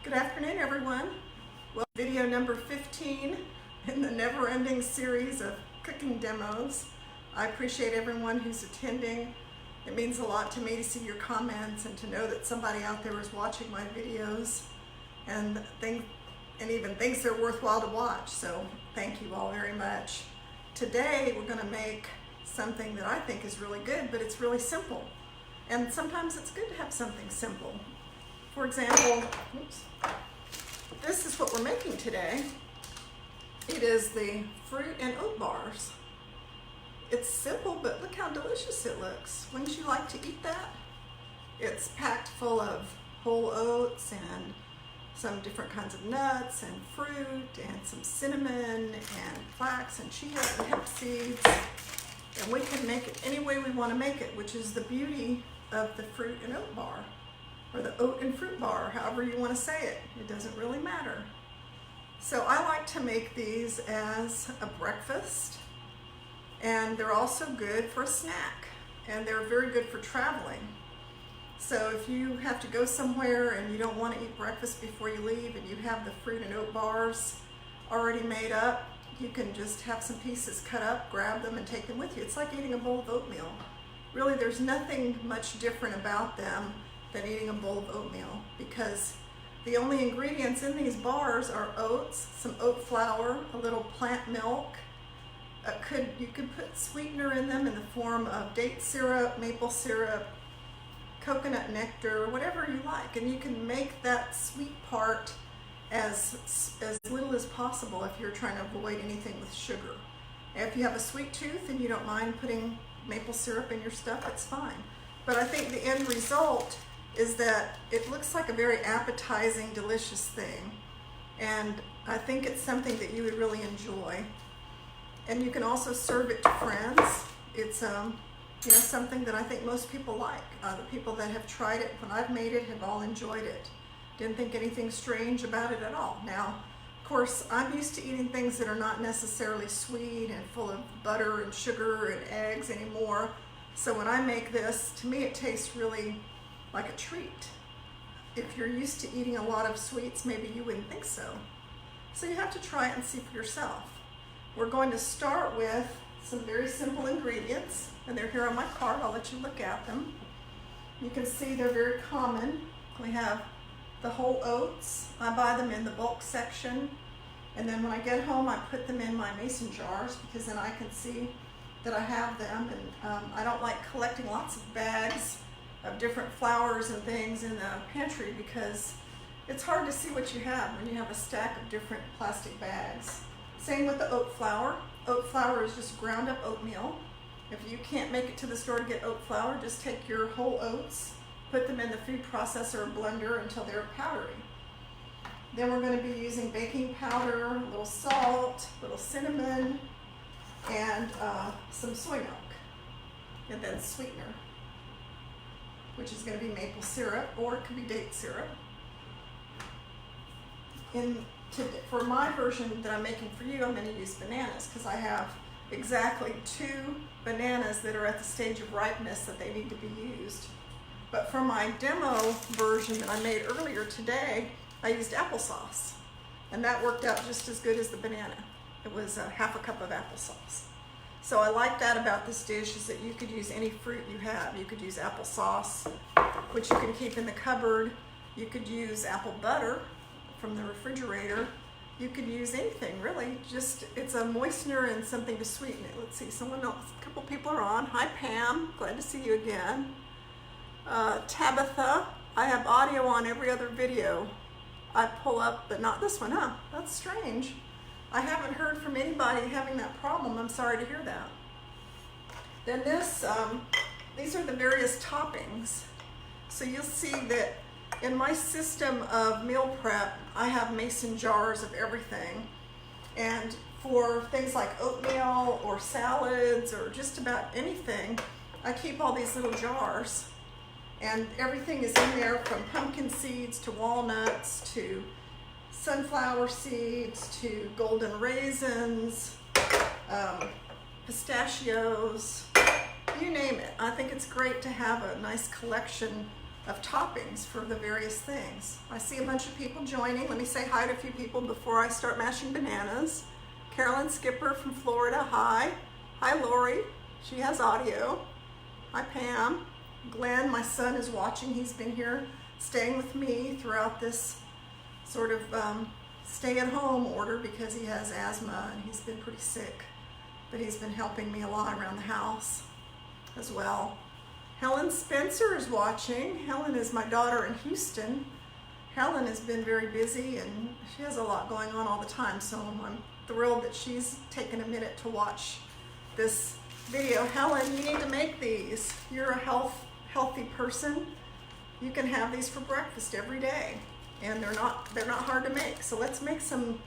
Good afternoon, everyone. Well, video number 15 in the never-ending series of cooking demos. I appreciate everyone who's attending. It means a lot to me to see your comments and to know that somebody out there is watching my videos and even thinks they're worthwhile to watch. So thank you all very much. Today we're going to make something that I think is really good, but it's really simple. And sometimes it's good to have something simple. For example, this is what we're making today. It is the fruit and oat bars. It's simple, but look how delicious it looks. Wouldn't you like to eat that? It's packed full of whole oats and some different kinds of nuts and fruit and some cinnamon and flax and chia and hemp seeds. And we can make it any way we want to make it, which is the beauty of the fruit and oat bar, or the oat and fruit bar, however you want to say it. It doesn't really matter. So I like to make these as a breakfast, and they're also good for a snack, and they're very good for traveling. So if you have to go somewhere and you don't want to eat breakfast before you leave and you have the fruit and oat bars already made up, you can just have some pieces cut up, grab them, and take them with you. It's like eating a bowl of oatmeal. Really, there's nothing much different about them than eating a bowl of oatmeal, because the only ingredients in these bars are oats, some oat flour, a little plant milk. You could put sweetener in them in the form of date syrup, maple syrup, coconut nectar, whatever you like. And you can make that sweet part as little as possible if you're trying to avoid anything with sugar. If you have a sweet tooth and you don't mind putting maple syrup in your stuff, it's fine. But I think the end result is that it looks like a very appetizing, delicious thing. And I think it's something that you would really enjoy. And you can also serve it to friends. It's something that I think most people like. The people that have tried it when I've made it have all enjoyed it. Didn't think anything strange about it at all. Now, of course, I'm used to eating things that are not necessarily sweet and full of butter and sugar and eggs anymore. So when I make this, to me it tastes really like a treat. If you're used to eating a lot of sweets, maybe you wouldn't think so. So you have to try it and see for yourself. We're going to start with some very simple ingredients, and they're here on my card. I'll let you look at them. You can see they're very common. We have the whole oats. I buy them in the bulk section, and then when I get home I put them in my mason jars, because then I can see that I have them. And I don't like collecting lots of bags of different flours and things in the pantry, because it's hard to see what you have when you have a stack of different plastic bags. Same with the oat flour. Oat flour is just ground up oatmeal. If you can't make it to the store to get oat flour, just take your whole oats, put them in the food processor or blender until they're powdery. Then we're going to be using baking powder, a little salt, a little cinnamon, and some soy milk. And then sweetener, which is going to be maple syrup, or it could be date syrup. For my version that I'm making for you, I'm going to use bananas, because I have exactly 2 bananas that are at the stage of ripeness that they need to be used. But for my demo version that I made earlier today, I used applesauce, and that worked out just as good as the banana. It was half a cup of applesauce. So I like that about this dish, is that you could use any fruit you have. You could use applesauce, which you can keep in the cupboard. You could use apple butter from the refrigerator. You could use anything, really. Just, it's a moistener and something to sweeten it. Let's see, someone else, a couple people are on. Hi Pam, glad to see you again. Tabitha, I have audio on every other video I pull up, but not this one, huh? That's strange. I haven't heard from anybody having that problem. I'm sorry to hear that. Then these are the various toppings. So you'll see that in my system of meal prep, I have mason jars of everything. And for things like oatmeal or salads or just about anything, I keep all these little jars. And everything is in there, from pumpkin seeds to walnuts to sunflower seeds to golden raisins, pistachios, you name it. I think it's great to have a nice collection of toppings for the various things. I see a bunch of people joining. Let me say hi to a few people before I start mashing bananas. Carolyn Skipper from Florida, hi. Hi Lori, she has audio. Hi Pam. Glenn, my son, is watching. He's been here staying with me throughout this sort of stay-at-home order because he has asthma and he's been pretty sick. But he's been helping me a lot around the house as well. Helen Spencer is watching. Helen is my daughter in Houston. Helen has been very busy and she has a lot going on all the time, so I'm thrilled that she's taken a minute to watch this video. Helen, you need to make these. You're a healthy person. You can have these for breakfast every day, and they're not hard to make. So let's make some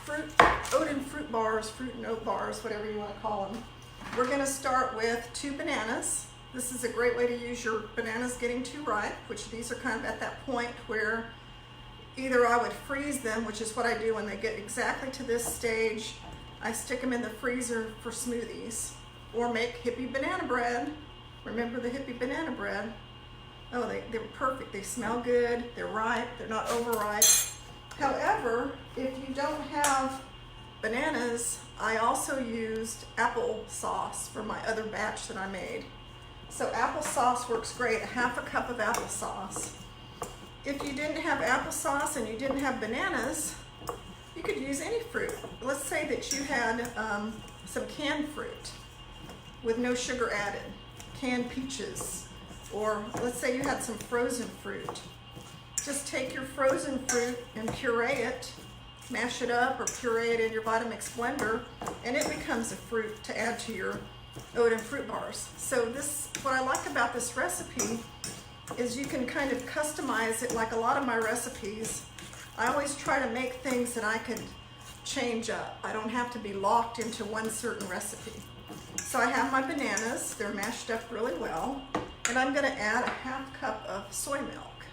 oat and fruit bars, fruit and oat bars, whatever you want to call them. We're going to start with 2 bananas. This is a great way to use your bananas getting too ripe, which these are kind of at that point where either I would freeze them, which is what I do when they get exactly to this stage. I stick them in the freezer for smoothies, or make hippie banana bread. Remember the hippie banana bread? Oh, they're perfect. They smell good. They're ripe. They're not overripe. However, if you don't have bananas, I also used applesauce for my other batch that I made. So applesauce works great, 1/2 cup of applesauce. If you didn't have applesauce and you didn't have bananas, you could use any fruit. Let's say that you had some canned fruit with no sugar added, canned peaches, or let's say you had some frozen fruit. Just take your frozen fruit and puree it, mash it up or puree it in your Vitamix blender, and it becomes a fruit to add to your Oat and Fruit Bars. So what I like about this recipe is you can kind of customize it. Like a lot of my recipes, I always try to make things that I can change up. I don't have to be locked into one certain recipe. So I have my bananas, they're mashed up really well, and I'm going to add 1/2 cup of soy milk.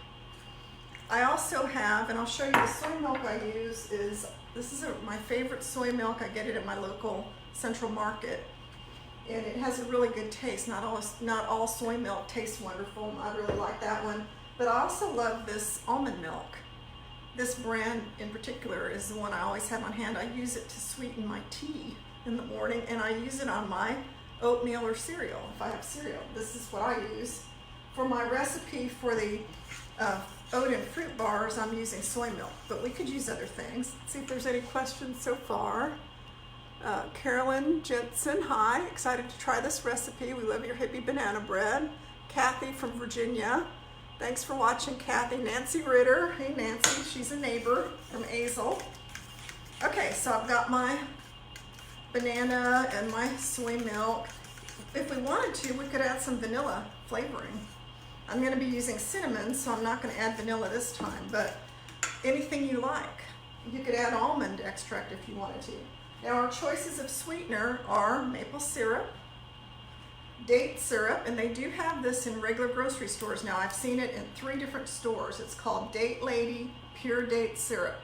I also have, and I'll show you the soy milk I use, this is my favorite soy milk. I get it at my local Central Market. And it has a really good taste. Not all soy milk tastes wonderful. I really like that one. But I also love this almond milk. This brand in particular is the one I always have on hand. I use it to sweeten my tea in the morning, and I use it on my oatmeal or cereal, if I have cereal. This is what I use. For my recipe for the Oat and Fruit Bars, I'm using soy milk, but we could use other things. Let's see if there's any questions so far. Carolyn Jensen, hi, excited to try this recipe. We love your hippie banana bread. Kathy from Virginia, thanks for watching, Kathy. Nancy Ritter, hey Nancy, she's a neighbor from Azle. Okay, so I've got my banana and my soy milk. If we wanted to, we could add some vanilla flavoring. I'm going to be using cinnamon, so I'm not going to add vanilla this time, but anything you like. You could add almond extract if you wanted to. Now our choices of sweetener are maple syrup, date syrup, and they do have this in regular grocery stores now. I've seen it in 3 different stores. It's called Date Lady Pure Date Syrup.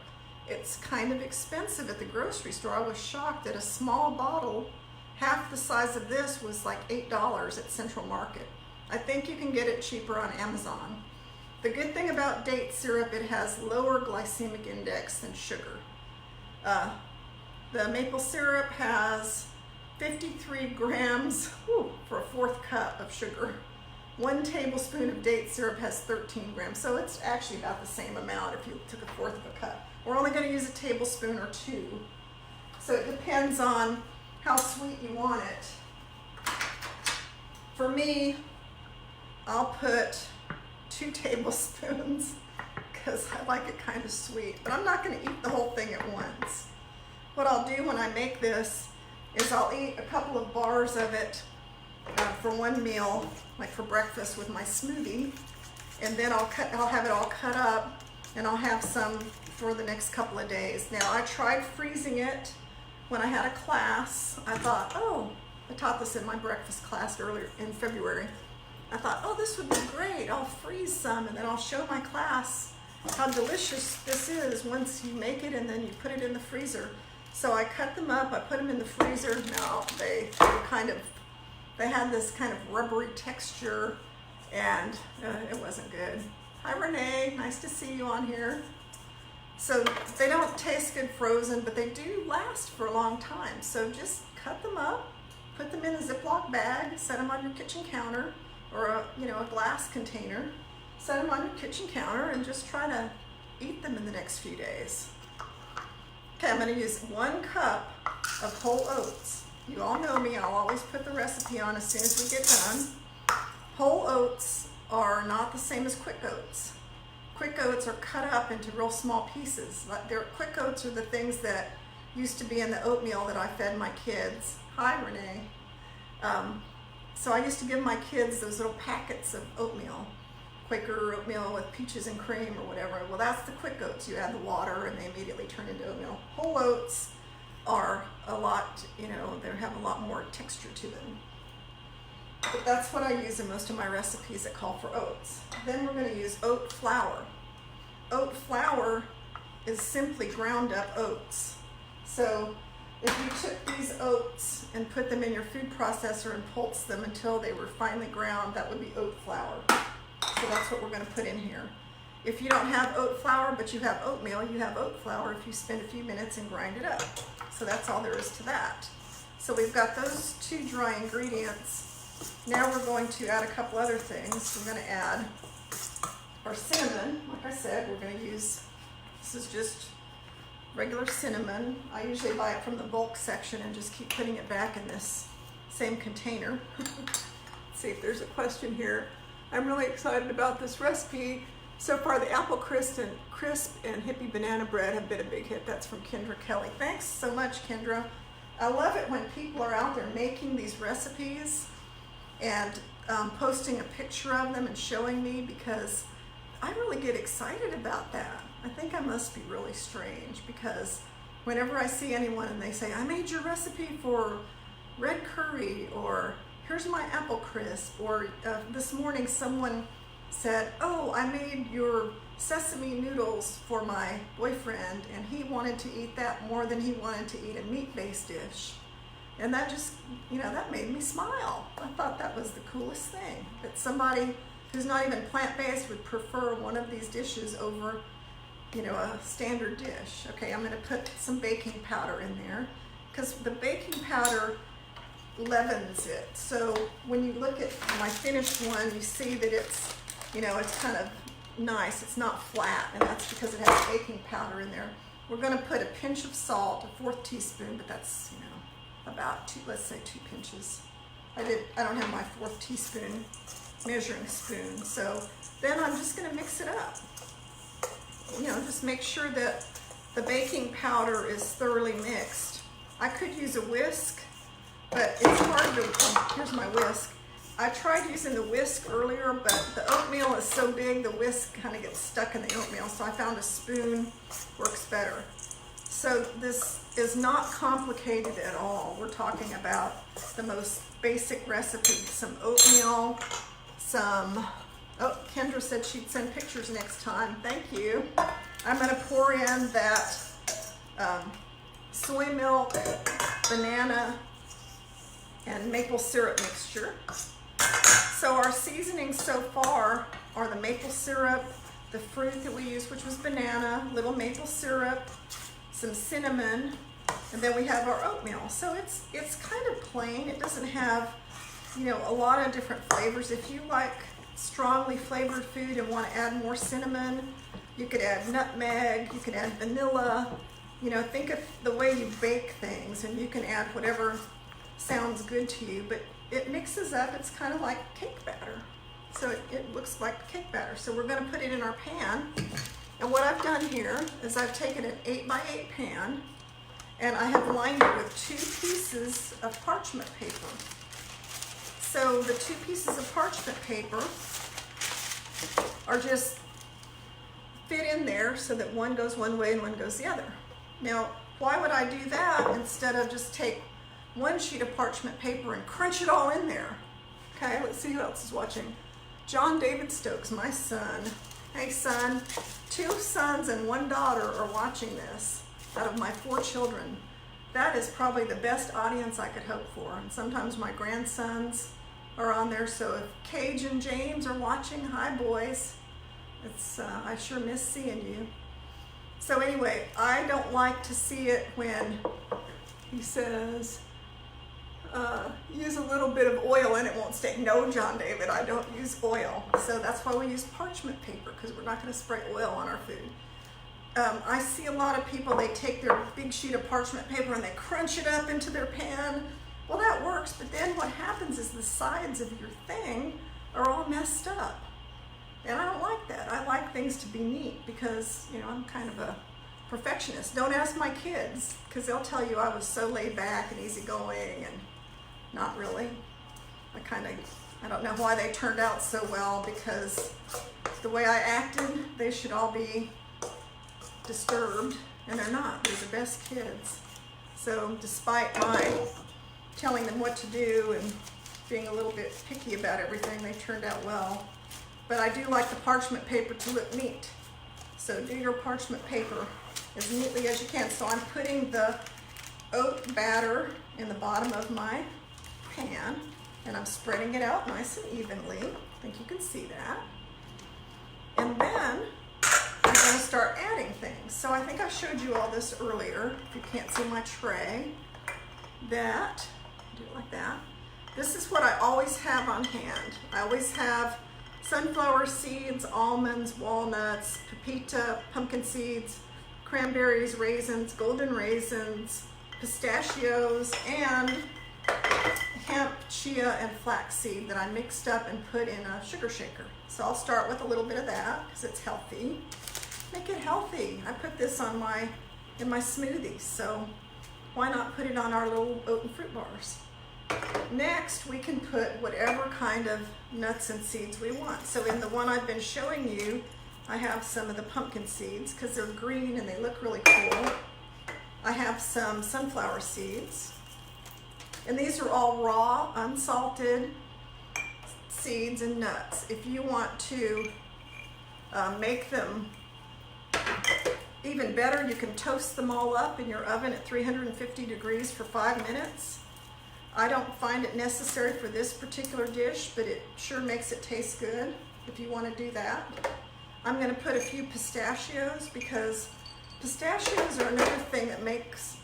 It's kind of expensive at the grocery store. I was shocked that a small bottle, half the size of this, was like $8 at Central Market. I think you can get it cheaper on Amazon. The good thing about date syrup, it has lower glycemic index than sugar. The maple syrup has 53 grams for a 1/4 cup of sugar. 1 tablespoon of date syrup has 13 grams, so it's actually about the same amount if you took a 1/4 of a cup. We're only going to use a tablespoon or 2, so it depends on how sweet you want it. For me, I'll put 2 tablespoons because I like it kind of sweet, but I'm not going to eat the whole thing at once. What I'll do when I make this is I'll eat a couple of bars of it for one meal, like for breakfast with my smoothie, and then I'll have it all cut up, and I'll have some for the next couple of days. Now I tried freezing it when I had a class. I thought, oh, I taught this in my breakfast class earlier in February. I thought, oh, this would be great. I'll freeze some, and then I'll show my class how delicious this is once you make it and then you put it in the freezer. So I cut them up, I put them in the freezer. Now they had this kind of rubbery texture, and it wasn't good. Hi Renee, nice to see you on here. So they don't taste good frozen, but they do last for a long time. So just cut them up, put them in a Ziploc bag, set them on your kitchen counter, or a glass container. Set them on your kitchen counter and just try to eat them in the next few days. Okay, I'm going to use 1 cup of whole oats. You all know me, I'll always put the recipe on as soon as we get done. Whole oats are not the same as quick oats. Quick oats are cut up into real small pieces. Quick oats are the things that used to be in the oatmeal that I fed my kids. Hi Renee. So I used to give my kids those little packets of oatmeal. Quaker oatmeal with peaches and cream or whatever. Well, that's the quick oats. You add the water and they immediately turn into oatmeal. Whole oats are a lot, they have a lot more texture to them. But that's what I use in most of my recipes that call for oats. Then we're going to use oat flour. Oat flour is simply ground up oats. So if you took these oats and put them in your food processor and pulsed them until they were finely ground, that would be oat flour. So that's what we're going to put in here. If you don't have oat flour, but you have oatmeal, you have oat flour if you spend a few minutes and grind it up. So that's all there is to that. So we've got those 2 dry ingredients. Now we're going to add a couple other things. We're going to add our cinnamon. Like I said, we're going to use, this is just regular cinnamon. I usually buy it from the bulk section and just keep putting it back in this same container. Let's see if there's a question here. I'm really excited about this recipe. So far, the apple crisp and hippie banana bread have been a big hit. That's from Kendra Kelly. Thanks so much, Kendra. I love it when people are out there making these recipes and posting a picture of them and showing me, because I really get excited about that. I think I must be really strange, because whenever I see anyone and they say, I made your recipe for red curry, or here's my apple crisp, or this morning someone said, oh, I made your sesame noodles for my boyfriend and he wanted to eat that more than he wanted to eat a meat-based dish. And that just, that made me smile. I thought that was the coolest thing, that somebody who's not even plant-based would prefer one of these dishes over, a standard dish. Okay, I'm gonna put some baking powder in there, because the baking powder leavens it. So when you look at my finished one, you see that it's, it's kind of nice. It's not flat, and that's because it has baking powder in there. We're going to put a pinch of salt, a 1/4 teaspoon, but that's, about let's say 2 pinches. I don't have my 1/4 teaspoon measuring spoon. So then I'm just going to mix it up. Just make sure that the baking powder is thoroughly mixed. I could use a whisk, but it's hard to, here's my whisk. I tried using the whisk earlier, but the oatmeal is so big, the whisk kind of gets stuck in the oatmeal, so I found a spoon works better. So this is not complicated at all. We're talking about the most basic recipe. Some oatmeal, Kendra said she'd send pictures next time. Thank you. I'm going to pour in that soy milk, banana, and maple syrup mixture. So our seasonings so far are the maple syrup, the fruit that we used, which was banana, little maple syrup, some cinnamon, and then we have our oatmeal. So it's kind of plain. It doesn't have, a lot of different flavors. If you like strongly flavored food and want to add more cinnamon, you could add nutmeg, you could add vanilla. Think of the way you bake things, and you can add whatever sounds good to you, but it mixes up. It's kind of like cake batter. So it looks like cake batter. So we're going to put it in our pan. And what I've done here is I've taken an 8x8 pan and I have lined it with 2 pieces of parchment paper. So the 2 pieces of parchment paper are just fit in there so that one goes one way and one goes the other. Now, why would I do that instead of just take 1 sheet of parchment paper and crunch it all in there? Okay, let's see who else is watching. John David Stokes, my son. Hey son, 2 sons and 1 daughter are watching this out of my 4 children. That is probably the best audience I could hope for. And sometimes my grandsons are on there. So if Cage and James are watching, hi boys. It's I sure miss seeing you. So anyway, I don't like to see it when he says, use a little bit of oil and it won't stay. No, John David, I don't use oil. So that's why we use parchment paper, because we're not going to spray oil on our food. I see a lot of people, they take their big sheet of parchment paper and they crunch it up into their pan. Well, that works, but then what happens is the sides of your thing are all messed up. And I don't like that. I like things to be neat because, you know, I'm kind of a perfectionist. Don't ask my kids, because they'll tell you I was so laid back and easygoing, and not really. I don't know why they turned out so well, because the way I acted, they should all be disturbed, and they're not. They're the best kids. So despite my telling them what to do and being a little bit picky about everything, they turned out well. But I do like the parchment paper to look neat. So do your parchment paper as neatly as you can. So I'm putting the oat batter in the bottom of my pan, and I'm spreading it out nice and evenly. I think you can see that. And then I'm going to start adding things. So I think I showed you all this earlier. If you can't see my tray, that, do it like that. This is what I always have on hand. I always have sunflower seeds, almonds, walnuts, pepita, pumpkin seeds, cranberries, raisins, golden raisins, pistachios, and hemp, chia, and flaxseed that I mixed up and put in a sugar shaker. So I'll start with a little bit of that because it's healthy. Make it healthy. I put this on in my smoothies, so why not put it on our little oat and fruit bars? Next, we can put whatever kind of nuts and seeds we want. So in the one I've been showing you, I have some of the pumpkin seeds because they're green and they look really cool. I have some sunflower seeds. And these are all raw, unsalted seeds and nuts. If you want to make them even better, you can toast them all up in your oven at 350 degrees for 5 minutes. I don't find it necessary for this particular dish, but it sure makes it taste good if you want to do that. I'm going to put a few pistachios because pistachios are another thing that makes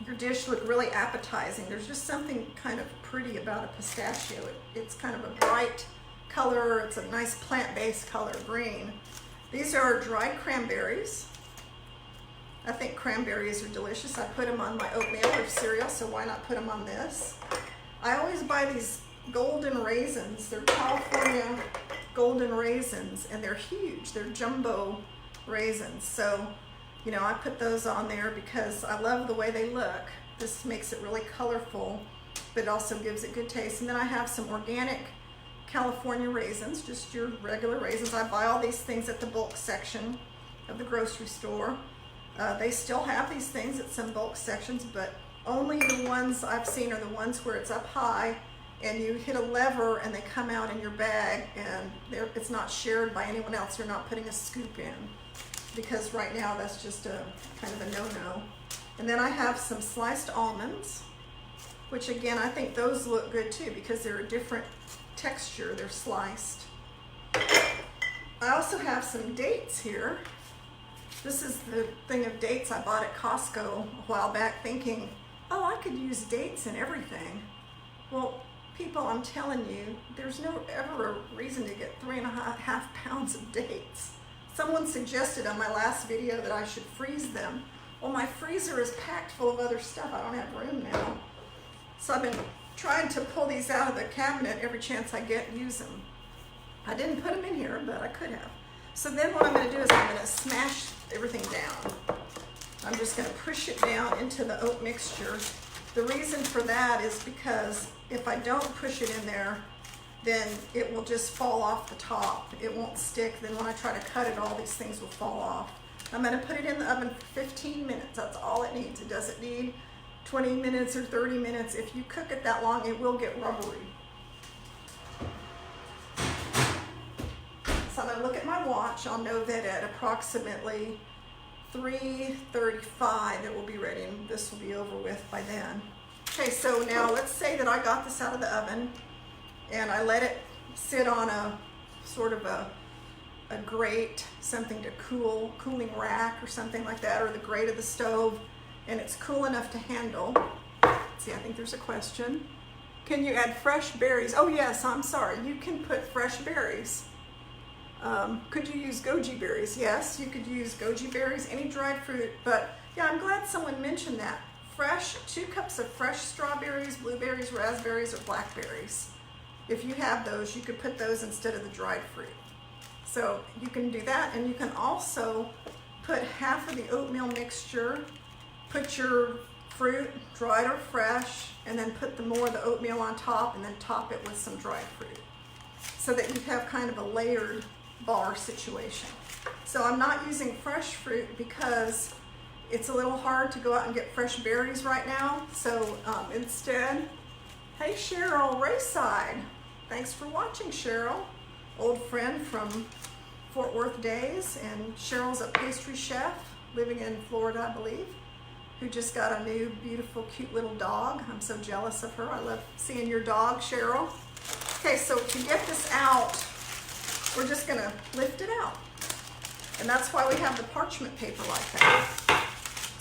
your dish look really appetizing. There's just something kind of pretty about a pistachio. It's kind of a bright color. It's a nice plant-based color, green. These are dried cranberries. I think cranberries are delicious. I put them on my oatmeal or cereal, so why not put them on this? I always buy these golden raisins. They're California golden raisins, and they're huge. They're jumbo raisins. So, you know, I put those on there because I love the way they look. This makes it really colorful, but it also gives it good taste. And then I have some organic California raisins, just your regular raisins. I buy all these things at the bulk section of the grocery store. They still have these things at some bulk sections, but only the ones I've seen are the ones where it's up high and you hit a lever and they come out in your bag, and it's not shared by anyone else. You're not putting a scoop in, because right now that's just a kind of a no-no. And then I have some sliced almonds, which again, I think those look good too because they're a different texture. They're sliced. I also have some dates here. This is the thing of dates I bought at Costco a while back, thinking, oh, I could use dates in everything. Well, people, I'm telling you, there's no ever a reason to get 3.5 pounds of dates. Someone suggested on my last video that I should freeze them. Well, my freezer is packed full of other stuff. I don't have room now. So I've been trying to pull these out of the cabinet every chance I get and use them. I didn't put them in here, but I could have. So then what I'm going to do is I'm going to smash everything down. I'm just going to push it down into the oat mixture. The reason for that is because if I don't push it in there, then it will just fall off the top. It won't stick. Then when I try to cut it, all these things will fall off. I'm going to put it in the oven for 15 minutes. That's all it needs. It doesn't need 20 minutes or 30 minutes. If you cook it that long, it will get rubbery. So I'm going to look at my watch. I'll know that at approximately 3:35 it will be ready, and this will be over with by then. Okay, so now let's say that I got this out of the oven and I let it sit on a sort of a grate, something to cooling rack or something like that, or the grate of the stove, and it's cool enough to handle. See, I think there's a question. Can you add fresh berries? Oh yes, I'm sorry. You can put fresh berries. Could you use goji berries? Yes, you could use goji berries, any dried fruit, but yeah, I'm glad someone mentioned that. Fresh, 2 cups of fresh strawberries, blueberries, raspberries, or blackberries. If you have those, you could put those instead of the dried fruit. So you can do that, and you can also put half of the oatmeal mixture, put your fruit, dried or fresh, and then put more of the oatmeal on top, and then top it with some dried fruit, so that you have kind of a layered bar situation. So I'm not using fresh fruit because it's a little hard to go out and get fresh berries right now. So instead, hey Cheryl, Rayside, thanks for watching, Cheryl. Old friend from Fort Worth days, and Cheryl's a pastry chef living in Florida, I believe, who just got a new, beautiful, cute little dog. I'm so jealous of her. I love seeing your dog, Cheryl. Okay, so to get this out, we're just gonna lift it out. And that's why we have the parchment paper like that.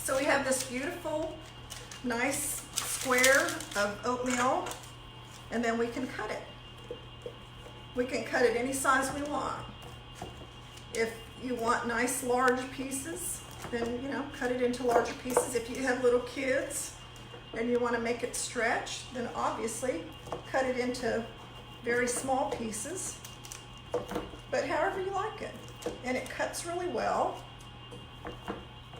So we have this beautiful, nice square of oatmeal, and then we can cut it. We can cut it any size we want. If you want nice large pieces, then cut it into larger pieces. If you have little kids and you want to make it stretch, then obviously cut it into very small pieces, but however you like it. And it cuts really well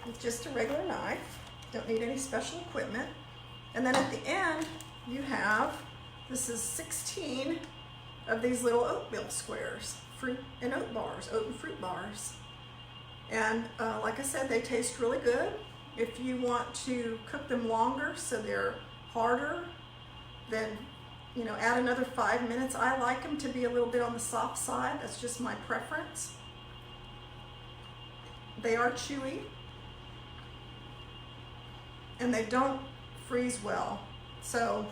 with just a regular knife. Don't need any special equipment. And then at the end, you have, this is 16 of these little oatmeal squares, fruit and oat bars, oat and fruit bars. And like I said, they taste really good. If you want to cook them longer so they're harder, then add another 5 minutes. I like them to be a little bit on the soft side. That's just my preference. They are chewy, and they don't freeze well. So,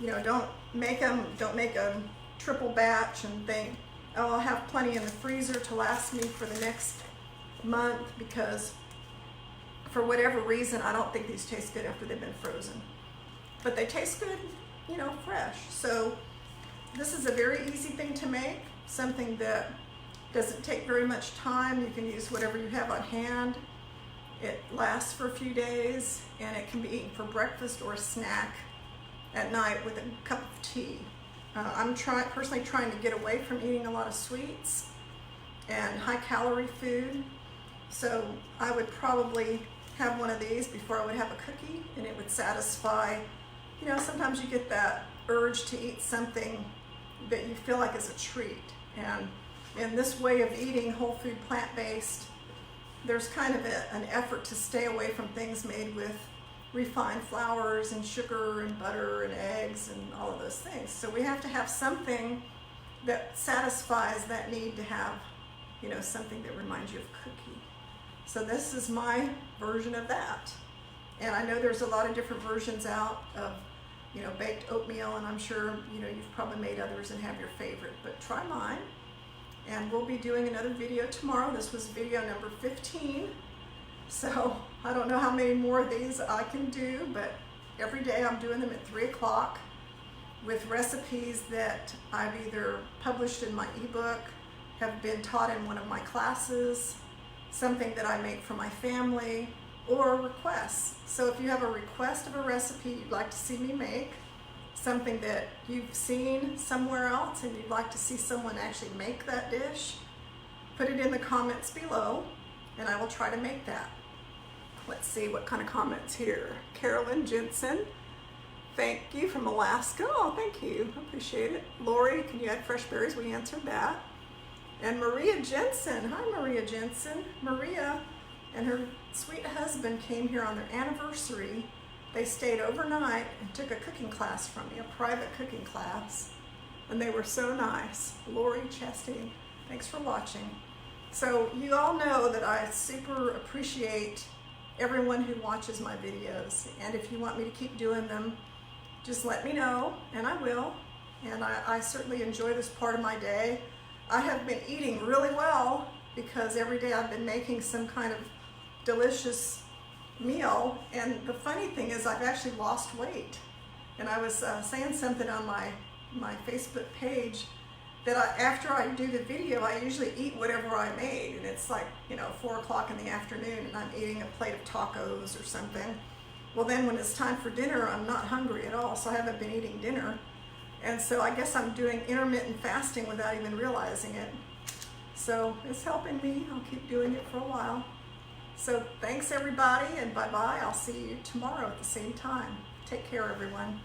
don't make a triple batch and think, oh, I'll have plenty in the freezer to last me for the next month, because for whatever reason, I don't think these taste good after they've been frozen. But they taste good, fresh. So this is a very easy thing to make, something that doesn't take very much time. You can use whatever you have on hand. It lasts for a few days, and it can be eaten for breakfast or a snack at night with a cup of tea. I'm personally trying to get away from eating a lot of sweets and high-calorie food, so I would probably have one of these before I would have a cookie, and it would satisfy. Sometimes you get that urge to eat something that you feel like is a treat, and in this way of eating whole food, plant-based, there's kind of an effort to stay away from things made with refined flours and sugar and butter and eggs and all of those things. So we have to have something that satisfies that need to have, something that reminds you of cookie. So this is my version of that. And I know there's a lot of different versions out of, baked oatmeal, and I'm sure, you've probably made others and have your favorite, but try mine. And we'll be doing another video tomorrow. This was video number 15. So I don't know how many more of these I can do, but every day I'm doing them at 3 o'clock with recipes that I've either published in my ebook, have been taught in one of my classes, something that I make for my family, or requests. So if you have a request of a recipe you'd like to see me make, something that you've seen somewhere else and you'd like to see someone actually make that dish, put it in the comments below and I will try to make that. Let's see what kind of comments here. Carolyn Jensen, thank you, from Alaska. Oh, thank you, I appreciate it. Lori, can you add fresh berries? We answered that. And Maria Jensen, hi Maria Jensen. Maria and her sweet husband came here on their anniversary. They stayed overnight and took a cooking class from me, a private cooking class, and they were so nice. Lori Chastain, thanks for watching. So you all know that I super appreciate everyone who watches my videos, and if you want me to keep doing them, just let me know, and I will. and I certainly enjoy this part of my day. I have been eating really well because every day I've been making some kind of delicious meal, and the funny thing is I've actually lost weight. And I was saying something on my Facebook page that after I do the video, I usually eat whatever I made, and it's like, 4 o'clock in the afternoon, and I'm eating a plate of tacos or something. Well, then when it's time for dinner, I'm not hungry at all, so I haven't been eating dinner. And so I guess I'm doing intermittent fasting without even realizing it. So it's helping me. I'll keep doing it for a while. So thanks everybody, and bye-bye. I'll see you tomorrow at the same time. Take care, everyone.